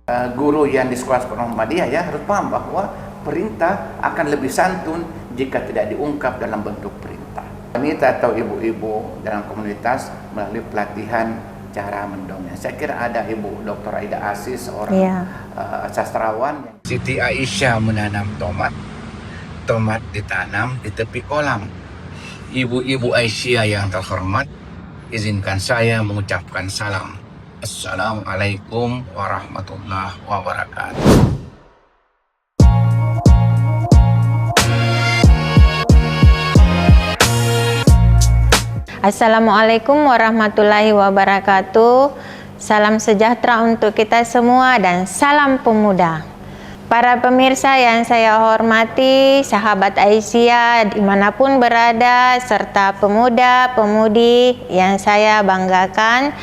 Guru yang di sekolah-sekolah Muhammadiyah ya harus paham bahwa perintah akan lebih santun jika tidak diungkap dalam bentuk perintah. Wanita atau ibu-ibu dalam komunitas melalui pelatihan cara mendongeng. Saya kira ada Ibu Dr. Aida Aziz, seorang sastrawan. Siti Aisyah menanam tomat. Tomat ditanam di tepi kolam. Ibu-ibu Aisyah yang terhormat, izinkan saya mengucapkan salam. Assalamualaikum warahmatullahi wabarakatuh. Assalamualaikum warahmatullahi wabarakatuh. Salam sejahtera untuk kita semua dan salam pemuda. Para pemirsa yang saya hormati, sahabat Aisyah dimanapun berada, serta pemuda-pemudi yang saya banggakan,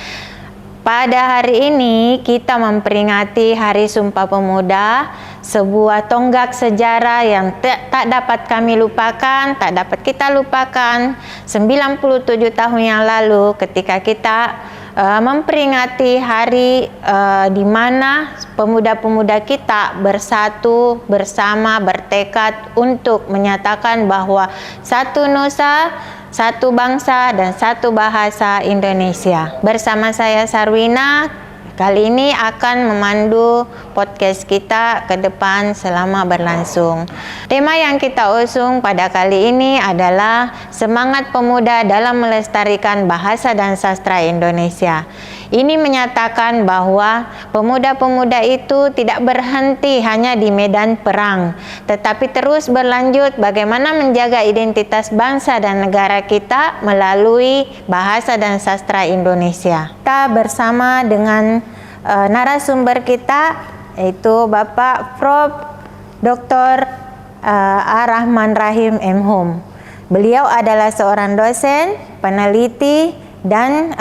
pada hari ini kita memperingati Hari Sumpah Pemuda, sebuah tonggak sejarah yang tak dapat kami lupakan, tak dapat kita lupakan. 97 tahun yang lalu ketika kita memperingati hari di mana pemuda-pemuda kita bersatu bersama, bertekad untuk menyatakan bahwa satu nusa, satu bangsa dan satu bahasa Indonesia. Bersama saya Sarwina, kali ini akan memandu podcast kita ke depan selama berlangsung. Tema yang kita usung pada kali ini adalah semangat pemuda dalam melestarikan bahasa dan sastra Indonesia. Ini menyatakan bahwa pemuda-pemuda itu tidak berhenti hanya di medan perang, tetapi terus berlanjut bagaimana menjaga identitas bangsa dan negara kita melalui bahasa dan sastra Indonesia. Kita bersama dengan narasumber kita, yaitu Bapak Prof. Dr. Ar-Rahman Rahim M.Hum. Beliau adalah seorang dosen, peneliti, dan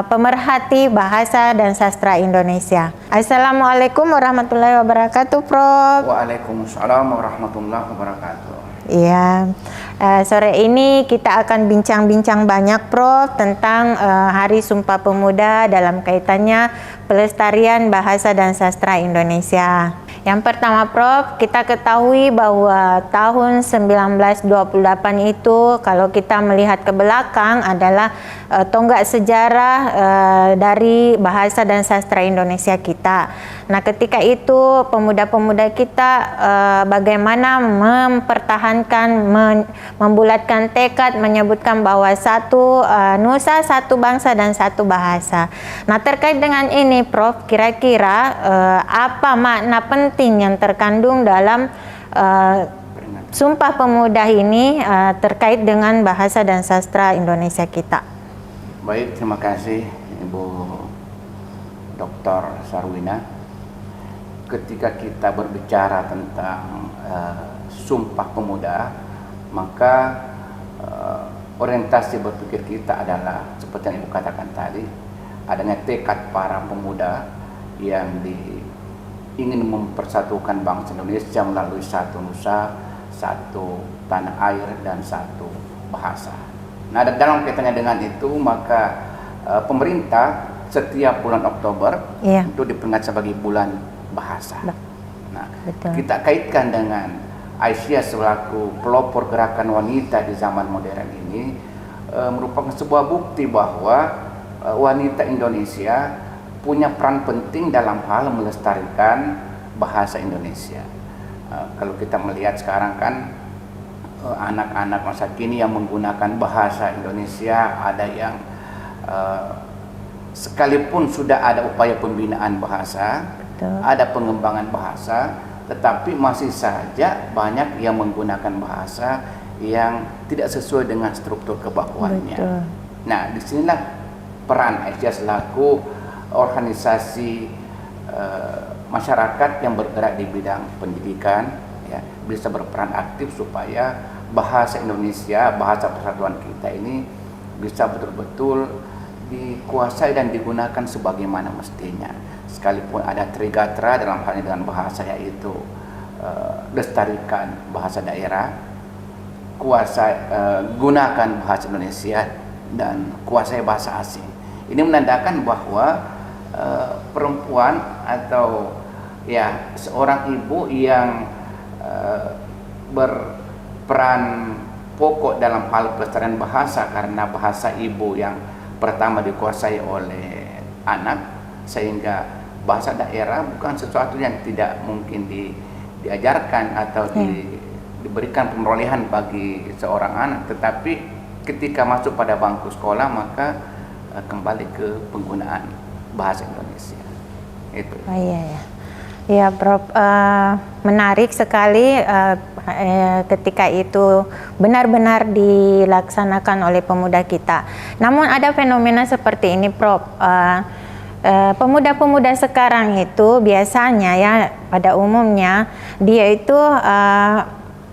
pemerhati bahasa dan sastra Indonesia. Assalamualaikum warahmatullahi wabarakatuh, Prof. Waalaikumsalam warahmatullahi wabarakatuh. Iya, sore ini kita akan bincang-bincang banyak, Prof, tentang Hari Sumpah Pemuda dalam kaitannya pelestarian bahasa dan sastra Indonesia. Yang pertama, Prof, kita ketahui bahwa tahun 1928 itu kalau kita melihat ke belakang adalah tonggak sejarah dari bahasa dan sastra Indonesia kita. Nah, ketika itu pemuda-pemuda kita bagaimana mempertahankan, membulatkan tekad, menyebutkan bahwa satu nusa, satu bangsa dan satu bahasa. Nah, terkait dengan ini, Prof, kira-kira apa makna penting yang terkandung dalam Sumpah Pemuda ini terkait dengan bahasa dan sastra Indonesia kita? Baik, terima kasih Ibu Dr. Sarwina. Ketika kita berbicara tentang Sumpah Pemuda, maka orientasi berpikir kita adalah seperti yang Ibu katakan tadi, adanya tekad para pemuda yang ingin mempersatukan bangsa Indonesia melalui satu nusa, satu tanah air, dan satu bahasa. Nah, dalam kaitannya dengan itu, maka pemerintah setiap bulan Oktober itu diperingati sebagai bulan bahasa. Nah, kita kaitkan dengan Aisyah selaku pelopor gerakan wanita di zaman modern ini merupakan sebuah bukti bahwa wanita Indonesia punya peran penting dalam hal melestarikan bahasa Indonesia. Kalau kita melihat sekarang kan anak-anak masa kini yang menggunakan bahasa Indonesia ada yang sekalipun sudah ada upaya pembinaan bahasa, ada pengembangan bahasa, tetapi masih saja banyak yang menggunakan bahasa yang tidak sesuai dengan struktur kebawahannya. Nah, disinilah peran Aisyah selaku organisasi masyarakat yang bergerak di bidang pendidikan ya, bisa berperan aktif supaya bahasa Indonesia, bahasa persatuan kita ini bisa betul-betul dikuasai dan digunakan sebagaimana mestinya. Sekalipun ada trigatra dalam halnya dengan bahasa, yaitu lestarikan bahasa daerah, gunakan bahasa Indonesia, dan kuasai bahasa asing. Ini menandakan bahwa perempuan atau ya seorang ibu yang berperan pokok dalam hal pelestarian bahasa, karena bahasa ibu yang pertama dikuasai oleh anak, sehingga bahasa daerah bukan sesuatu yang tidak mungkin diajarkan atau diberikan perolehan bagi seorang anak, tetapi ketika masuk pada bangku sekolah maka kembali ke penggunaan bahasa Indonesia. Itu. Oh, iya ya. Ya, Prof, menarik sekali ketika itu benar-benar dilaksanakan oleh pemuda kita. Namun ada fenomena seperti ini, Prof. Pemuda-pemuda sekarang itu biasanya ya pada umumnya dia itu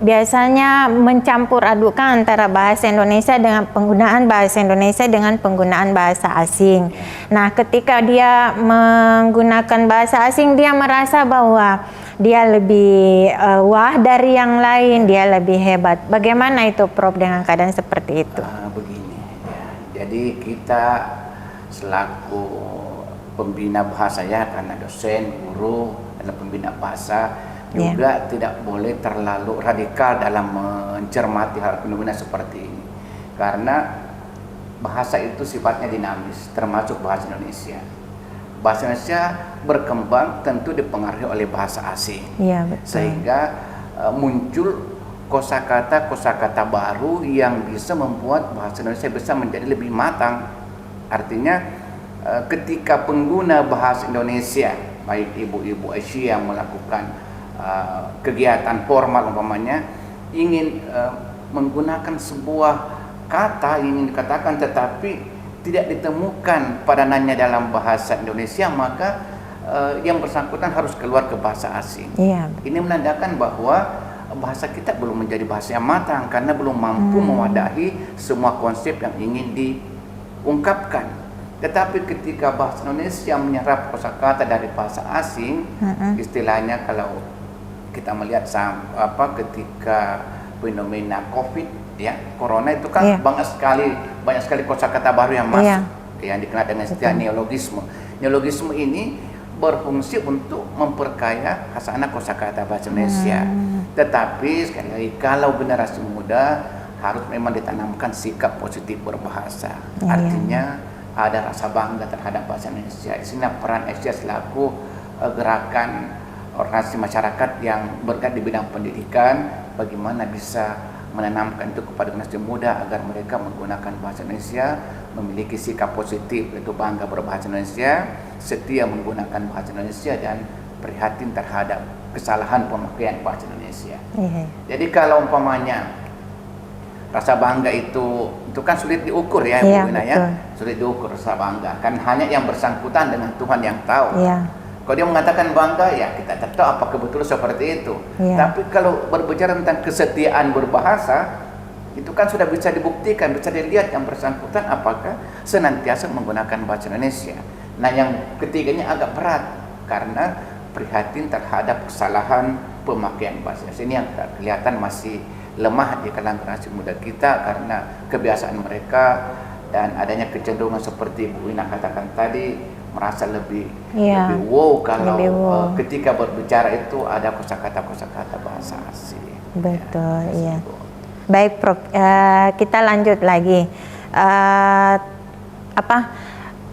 biasanya mencampur adukan antara bahasa Indonesia dengan penggunaan bahasa Indonesia dengan penggunaan bahasa asing. Nah, ketika dia menggunakan bahasa asing, dia merasa bahwa dia lebih wah dari yang lain, dia lebih hebat. Bagaimana itu, Prof, dengan keadaan seperti itu? Begini, ya. Jadi kita selaku pembina bahasa, ya, karena dosen, guru, adalah pembina bahasa, juga tidak boleh terlalu radikal dalam mencermati hal fenomena seperti ini, karena bahasa itu sifatnya dinamis, termasuk bahasa Indonesia. Bahasa Indonesia berkembang tentu dipengaruhi oleh bahasa asing, sehingga muncul kosakata baru yang bisa membuat bahasa Indonesia bisa menjadi lebih matang. Artinya ketika pengguna bahasa Indonesia, baik ibu-ibu Asia yang melakukan kegiatan formal umpamanya, ingin menggunakan sebuah kata yang ingin dikatakan tetapi tidak ditemukan padanannya dalam bahasa Indonesia, maka yang bersangkutan harus keluar ke bahasa asing. Ini menandakan bahwa bahasa kita belum menjadi bahasa yang matang, karena belum mampu mewadahi semua konsep yang ingin diungkapkan. Tetapi ketika bahasa Indonesia menyerap kosakata dari bahasa asing, istilahnya kalau kita melihat ketika fenomena COVID, ya, corona itu kan banyak sekali kosakata baru yang masuk, yang dikenal dengan istilah neologisme. Neologisme ini berfungsi untuk memperkaya khasanah kosakata bahasa Indonesia. Tetapi sekali lagi, kalau generasi muda harus memang ditanamkan sikap positif berbahasa. Artinya ada rasa bangga terhadap bahasa Indonesia. Disini peran Asia selaku gerakan organisasi masyarakat yang bergerak di bidang pendidikan, bagaimana bisa menanamkan itu kepada generasi muda agar mereka menggunakan bahasa Indonesia, memiliki sikap positif, yaitu bangga berbahasa Indonesia, setia menggunakan bahasa Indonesia, dan prihatin terhadap kesalahan pemakaian bahasa Indonesia. Jadi kalau umpamanya rasa bangga itu kan sulit diukur, ya, Bu Wina, ya, sulit diukur rasa bangga, kan hanya yang bersangkutan dengan Tuhan yang tahu. Kalau dia mengatakan bangga, ya kita tak tahu apakah betul seperti itu. Tapi kalau berbicara tentang kesetiaan berbahasa, itu kan sudah bisa dibuktikan, bisa dilihat yang bersangkutan apakah senantiasa menggunakan bahasa Indonesia. Nah, yang ketiganya agak berat, karena prihatin terhadap kesalahan pemakaian bahasa Indonesia. Ini yang kelihatan masih lemah di kalangan generasi muda kita, karena kebiasaan mereka dan adanya kecenderungan seperti Bu Wina katakan tadi, merasa lebih wow kalau ketika berbicara itu ada kosakata bahasa asing. Betul, ya. Baik, Prof. Kita lanjut lagi.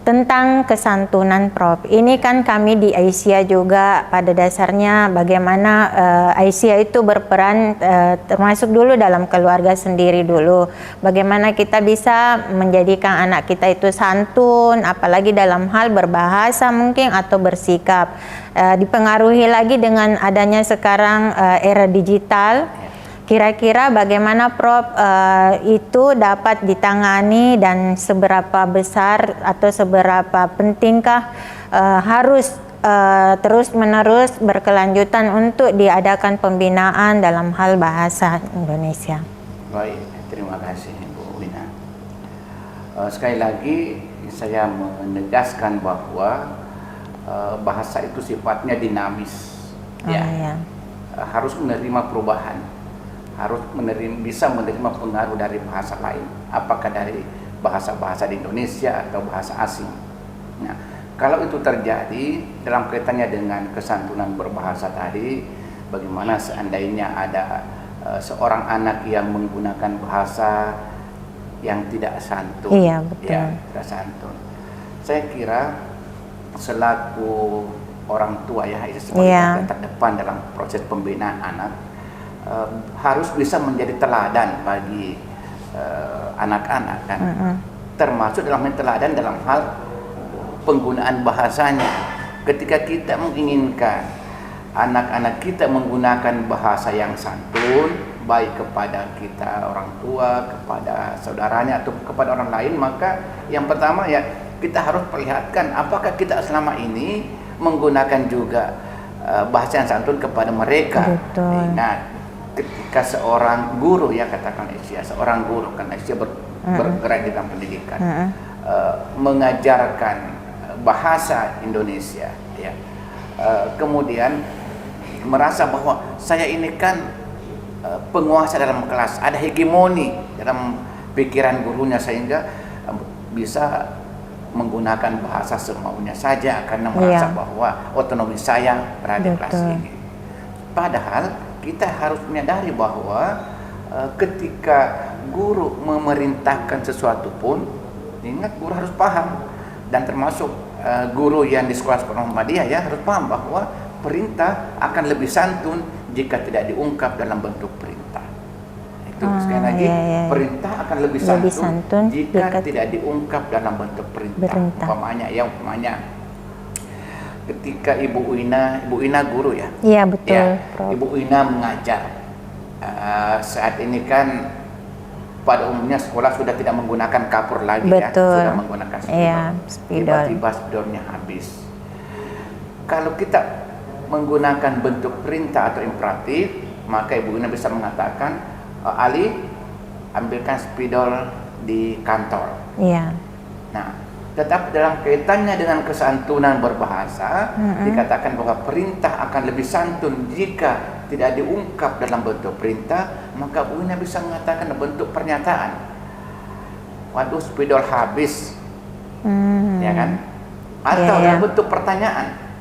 Tentang kesantunan, Prof. Ini kan kami di Aisyah juga pada dasarnya bagaimana Aisyah itu berperan termasuk dulu dalam keluarga sendiri dulu. Bagaimana kita bisa menjadikan anak kita itu santun, apalagi dalam hal berbahasa mungkin atau bersikap. Dipengaruhi lagi dengan adanya sekarang era digital. Kira-kira bagaimana, Prof, itu dapat ditangani dan seberapa besar atau seberapa pentingkah harus terus-menerus berkelanjutan untuk diadakan pembinaan dalam hal bahasa Indonesia? Baik, terima kasih Bu Wina. Sekali lagi saya menegaskan bahwa bahasa itu sifatnya dinamis, harus menerima perubahan, harus bisa menerima pengaruh dari bahasa lain, apakah dari bahasa-bahasa di Indonesia atau bahasa asing. Nah, kalau itu terjadi dalam kaitannya dengan kesantunan berbahasa tadi, bagaimana seandainya ada seorang anak yang menggunakan bahasa yang tidak santun, Iya, betul. ya, tidak santun. Saya kira selaku orang tua ya, sebagai Iya. garda terdepan dalam proses pembinaan anak, harus bisa menjadi teladan bagi anak-anak kan, termasuk dalam teladan dalam hal penggunaan bahasanya. Ketika kita menginginkan anak-anak kita menggunakan bahasa yang santun, baik kepada kita orang tua, kepada saudaranya atau kepada orang lain, maka yang pertama ya kita harus perlihatkan apakah kita selama ini menggunakan juga bahasa yang santun kepada mereka. Betul. Ingat, ketika seorang guru ya, katakan Asia, seorang guru kan Asia bergerak di dalam pendidikan, mengajarkan bahasa Indonesia ya, kemudian merasa bahwa saya ini kan penguasa dalam kelas, ada hegemoni dalam pikiran gurunya sehingga bisa menggunakan bahasa semaunya saja karena merasa bahwa otonomi saya berada di kelas ini. Padahal kita harus menyadari bahwa ketika guru memerintahkan sesuatu pun, ingat guru harus paham, dan termasuk guru yang di sekolah-sekolah Muhammadiyah ya harus paham bahwa perintah akan lebih santun jika tidak diungkap dalam bentuk perintah. Itu sekali lagi, perintah akan lebih santun jika tidak diungkap dalam bentuk perintah. Umpamanya ketika Ibu Ina guru ya. Iya betul. Ya, Ibu Ina mengajar. Saat ini kan pada umumnya sekolah sudah tidak menggunakan kapur lagi ya, sudah menggunakan spidol. Iya, spidol. Tiba-tiba spidolnya habis. Kalau kita menggunakan bentuk perintah atau imperatif, maka Ibu Ina bisa mengatakan, Ali, ambilkan spidol di kantor. Iya. Nah, tetapi dalam kaitannya dengan kesantunan berbahasa, dikatakan bahwa perintah akan lebih santun jika tidak diungkap dalam bentuk perintah, maka Bu Ina bisa mengatakan dalam bentuk pernyataan. Waduh, spidol habis. Ya kan? Atau dalam bentuk pertanyaan.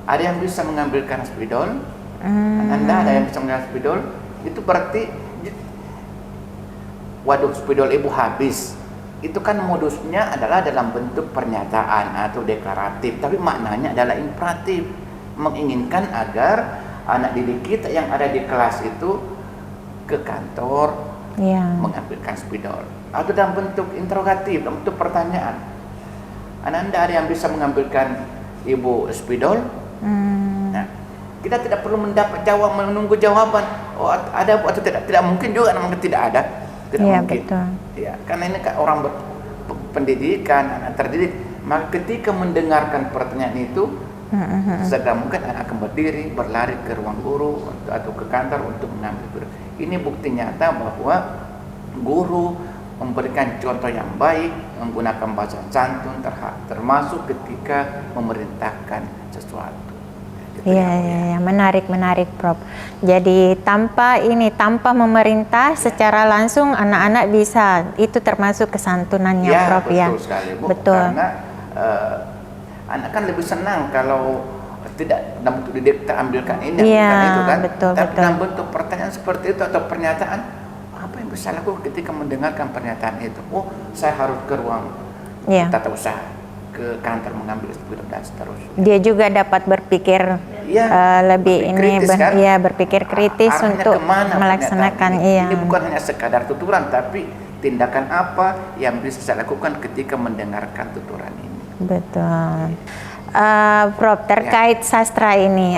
Ada yang bisa mengambilkan spidol? Anda ada yang bisa mengambilkan spidol? Itu berarti waduh, spidol ibu habis. Itu kan modusnya adalah dalam bentuk pernyataan atau deklaratif, tapi maknanya adalah imperatif, menginginkan agar anak didik kita yang ada di kelas itu ke kantor mengambilkan spidol, atau dalam bentuk interrogatif, dalam bentuk pertanyaan. Anda ada yang bisa mengambilkan ibu spidol? Nah, kita tidak perlu menunggu jawaban. Oh, ada atau tidak? Tidak mungkin juga, namanya tidak ada. Tidak mungkin. Betul. Ya, karena ini kan orang berpendidikan, anak terdidik. Maka ketika mendengarkan pertanyaan itu, segera mungkin anak akan berdiri, berlari ke ruang guru atau ke kantor untuk mengambil guru. Ini bukti nyata bahwa guru memberikan contoh yang baik, menggunakan bahasa santun, termasuk ketika memerintahkan sesuatu. Iya, menarik Prof. Jadi tanpa memerintah secara langsung anak-anak bisa, itu termasuk kesantunannya Prof ya. Betul sekali, Bu. Betul. Karena anak kan lebih senang kalau tidak dalam bentuk didikta ambilkan ini, ambilkan itu kan. Tapi dalam bentuk pertanyaan seperti itu atau pernyataan, apa yang bisa lakukan ketika mendengarkan pernyataan itu? Oh, saya harus ke ruang tata usaha, ke kantor mengambil spidol dan seterusnya. Dia juga dapat berpikir berpikir kritis untuk melaksanakan. Ini bukan hanya sekadar tuturan, tapi tindakan apa yang bisa saya lakukan ketika mendengarkan tuturan ini. Betul. Prof, terkait sastra ini,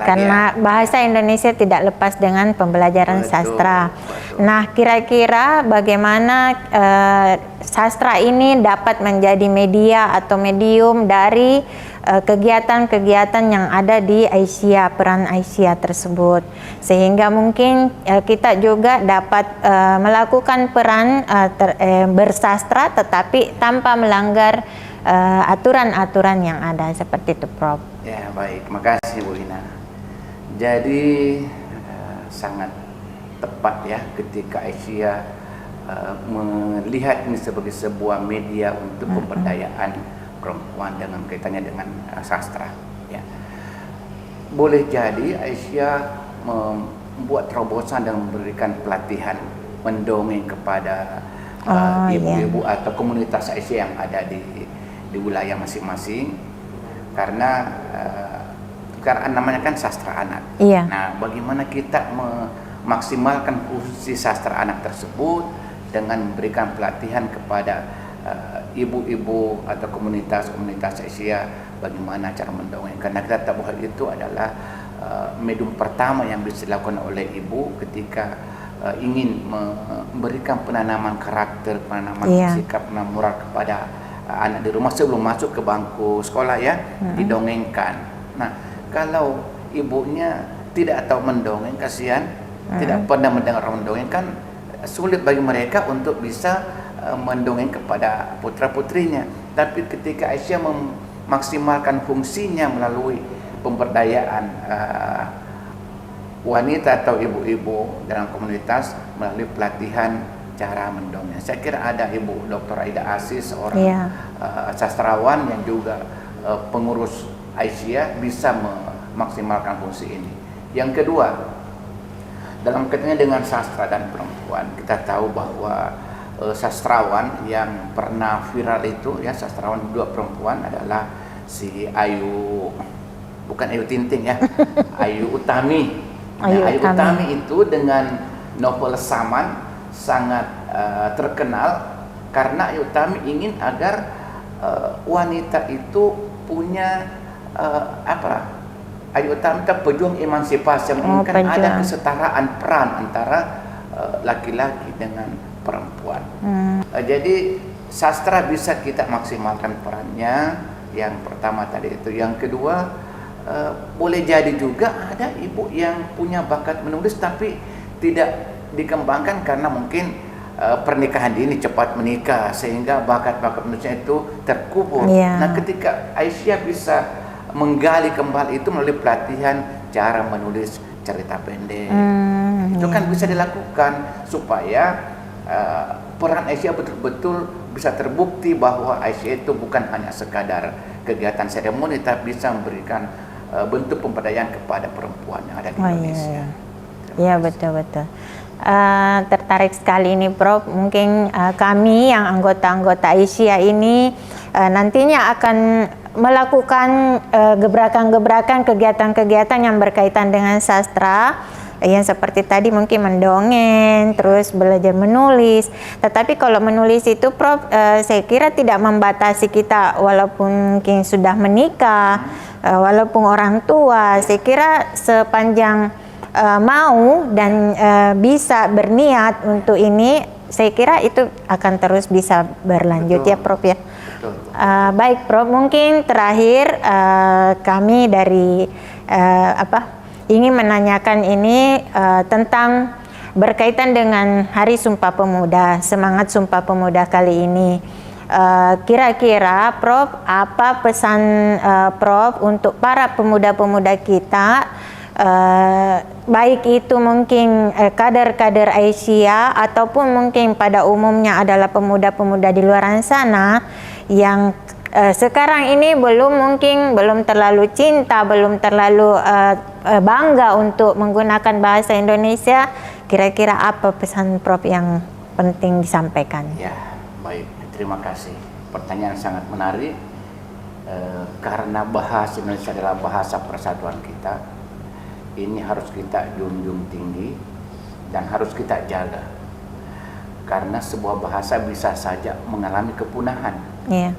karena bahasa Indonesia tidak lepas dengan pembelajaran sastra. Nah, kira-kira bagaimana sastra ini dapat menjadi media atau medium dari kegiatan-kegiatan yang ada di Aisyah, peran Aisyah tersebut, sehingga mungkin kita juga dapat melakukan peran bersastra tetapi tanpa melanggar aturan-aturan yang ada, seperti itu Prof. Ya, baik, makasih Bu Ina. Jadi sangat tepat ya ketika Aisyah melihat ini sebagai sebuah media untuk pemberdayaan perempuan dengan kaitannya dengan sastra. Ya. Boleh jadi Aisyah membuat terobosan dan memberikan pelatihan mendongeng kepada ibu-ibu atau komunitas Aisyah yang ada di wilayah masing-masing, karena namanya kan sastra anak. Iya. Nah, bagaimana kita memaksimalkan fungsi sastra anak tersebut dengan memberikan pelatihan kepada ibu-ibu atau komunitas-komunitas Aisyah bagaimana cara mendongeng, karena kita tahu bahwa itu adalah medium pertama yang bisa dilakukan oleh ibu ketika ingin memberikan penanaman karakter, penanaman sikap, penanaman moral kepada anak di rumah sebelum masuk ke bangku sekolah, ya, didongengkan. Nah, kalau ibunya tidak tahu mendongeng, kasihan, tidak pernah mendengar orang mendongeng, kan sulit bagi mereka untuk bisa mendongeng kepada putra-putrinya. Tapi ketika Aisyah memaksimalkan fungsinya melalui pemberdayaan wanita atau ibu-ibu dalam komunitas melalui pelatihan cara mendongeng, saya kira ada Ibu Dr. Aida Aziz, seorang sastrawan yang juga pengurus Aisyah, bisa memaksimalkan fungsi ini. Yang kedua, dalam kaitannya dengan sastra dan perempuan, kita tahu bahwa sastrawan yang pernah viral itu, ya, sastrawan dua perempuan adalah si Ayu, bukan Ayu Tinting, ya, Ayu Utami. Ayu Utami itu dengan novel Saman sangat terkenal karena Ayu Utami ingin agar wanita itu punya Ayu Utami itu pejuang emansipasi yang menginginkan ada kesetaraan peran antara laki-laki dengan perempuan. Jadi sastra bisa kita maksimalkan perannya. Yang pertama tadi itu. Yang kedua, boleh jadi juga ada ibu yang punya bakat menulis tapi tidak dikembangkan karena mungkin pernikahan dini, cepat menikah, sehingga bakat-bakat menulisnya itu terkubur. Nah, ketika Aisyah bisa menggali kembali itu melalui pelatihan cara menulis cerita pendek, itu kan bisa dilakukan supaya peran Aisyah betul-betul bisa terbukti bahwa Aisyah itu bukan hanya sekadar kegiatan seremoni, tapi bisa memberikan bentuk pemberdayaan kepada perempuan yang ada di Indonesia. Iya, betul-betul. Tertarik sekali ini, Prof. Mungkin kami yang anggota-anggota Aisyah ini nantinya akan melakukan gebrakan-gebrakan, kegiatan-kegiatan yang berkaitan dengan sastra, yang seperti tadi mungkin mendongeng, terus belajar menulis. Tetapi kalau menulis itu, Prof, saya kira tidak membatasi kita walaupun mungkin sudah menikah, walaupun orang tua. Saya kira sepanjang mau dan bisa berniat untuk ini, saya kira itu akan terus bisa berlanjut. Betul. Ya, Prof, ya. Baik, Prof, mungkin terakhir kami dari ingin menanyakan ini tentang berkaitan dengan Hari Sumpah Pemuda, semangat Sumpah Pemuda kali ini. Kira-kira, Prof, apa pesan Prof untuk para pemuda-pemuda kita, baik itu mungkin kader-kader Aisyah ataupun mungkin pada umumnya adalah pemuda-pemuda di luar sana yang sekarang ini belum terlalu cinta, belum terlalu bangga untuk menggunakan bahasa Indonesia. Kira-kira apa pesan Prof yang penting disampaikan? Ya, baik, terima kasih. Pertanyaan sangat menarik, karena bahasa Indonesia adalah bahasa persatuan kita. Ini harus kita junjung tinggi dan harus kita jaga, karena sebuah bahasa bisa saja mengalami kepunahan. Iya,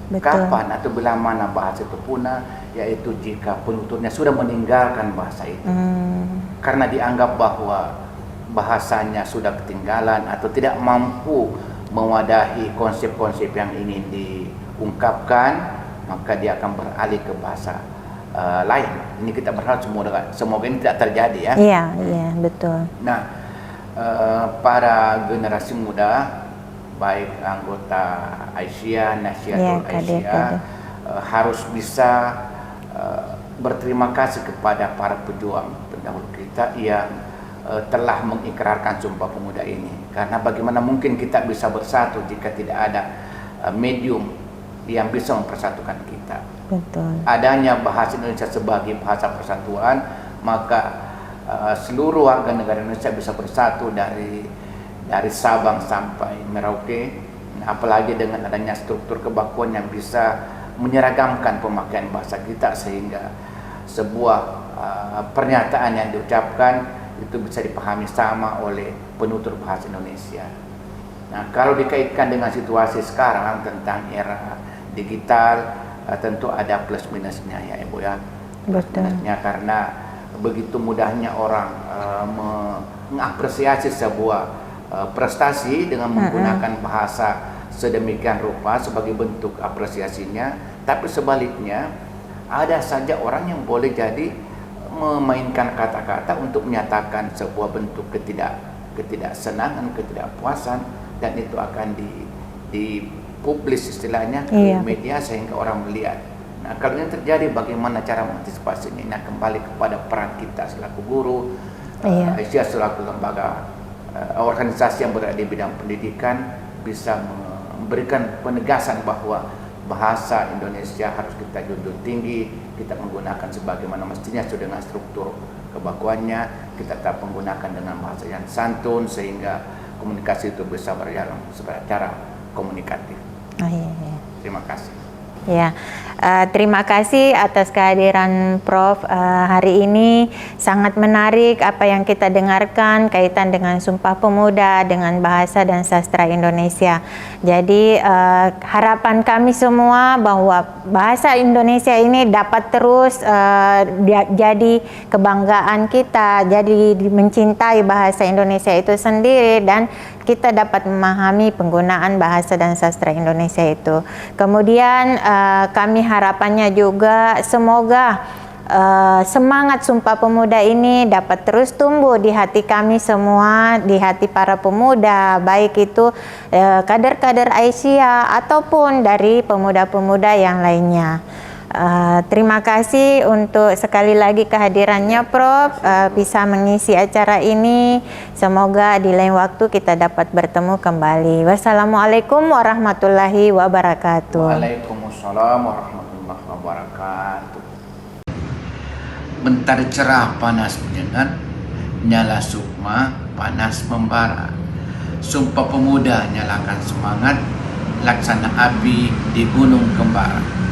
betul. Kapan atau bila mana bahasa itu punah, yaitu jika penuturnya sudah meninggalkan bahasa itu, karena dianggap bahwa bahasanya sudah ketinggalan atau tidak mampu mewadahi konsep-konsep yang ingin diungkapkan, maka dia akan beralih ke bahasa lain. Ini kita berharap semoga ini tidak terjadi, ya. Iya, betul. Nah, para generasi muda, baik anggota Aisyah, Nasyiatul Aisyah, harus bisa berterima kasih kepada para pejuang pendahulu kita yang telah mengikrarkan Sumpah Pemuda ini. Karena bagaimana mungkin kita bisa bersatu jika tidak ada medium yang bisa mempersatukan kita. Betul. Adanya bahasa Indonesia sebagai bahasa persatuan, maka seluruh warga negara Indonesia bisa bersatu dari Sabang sampai Merauke. Apalagi dengan adanya struktur kebakuan yang bisa menyeragamkan pemakaian bahasa kita, sehingga sebuah pernyataan yang diucapkan itu bisa dipahami sama oleh penutur bahasa Indonesia. Nah, kalau dikaitkan dengan situasi sekarang tentang era digital, tentu ada plus minusnya ya Ibu ya. Plus minusnya karena begitu mudahnya orang mengapresiasi sebuah prestasi dengan menggunakan bahasa sedemikian rupa sebagai bentuk apresiasinya, tapi sebaliknya ada saja orang yang boleh jadi memainkan kata-kata untuk menyatakan sebuah bentuk ketidaksenangan, ketidakpuasan, dan itu akan dipublis istilahnya ke media sehingga orang melihat. Nah, kalau ini terjadi, bagaimana cara mengantisipasinya? Nah, kembali kepada peran kita selaku guru, Aisyah selaku lembaga organisasi yang berada di bidang pendidikan bisa memberikan penegasan bahwa bahasa Indonesia harus kita junjung tinggi, kita menggunakan sebagaimana mestinya sesuai dengan struktur kebakuannya, kita tetap menggunakan dengan bahasa yang santun sehingga komunikasi itu bisa berjalan secara komunikatif. Terima kasih. Ya, terima kasih atas kehadiran Prof hari ini. Sangat menarik apa yang kita dengarkan kaitan dengan Sumpah Pemuda, dengan bahasa dan sastra Indonesia. Jadi harapan kami semua bahwa bahasa Indonesia ini dapat terus jadi kebanggaan kita, jadi mencintai bahasa Indonesia itu sendiri, dan kita dapat memahami penggunaan bahasa dan sastra Indonesia itu. Kemudian kami harapannya juga semoga semangat Sumpah Pemuda ini dapat terus tumbuh di hati kami semua, di hati para pemuda, baik itu kader-kader Aisyah ataupun dari pemuda-pemuda yang lainnya. Terima kasih untuk sekali lagi kehadirannya Prof, bisa mengisi acara ini. Semoga di lain waktu kita dapat bertemu kembali. Wassalamualaikum warahmatullahi wabarakatuh. Waalaikumsalam warahmatullahi wabarakatuh. Bentar cerah panas menyengat, nyala sukma panas membara. Sumpah Pemuda nyalakan semangat, laksana api di Gunung Kembara.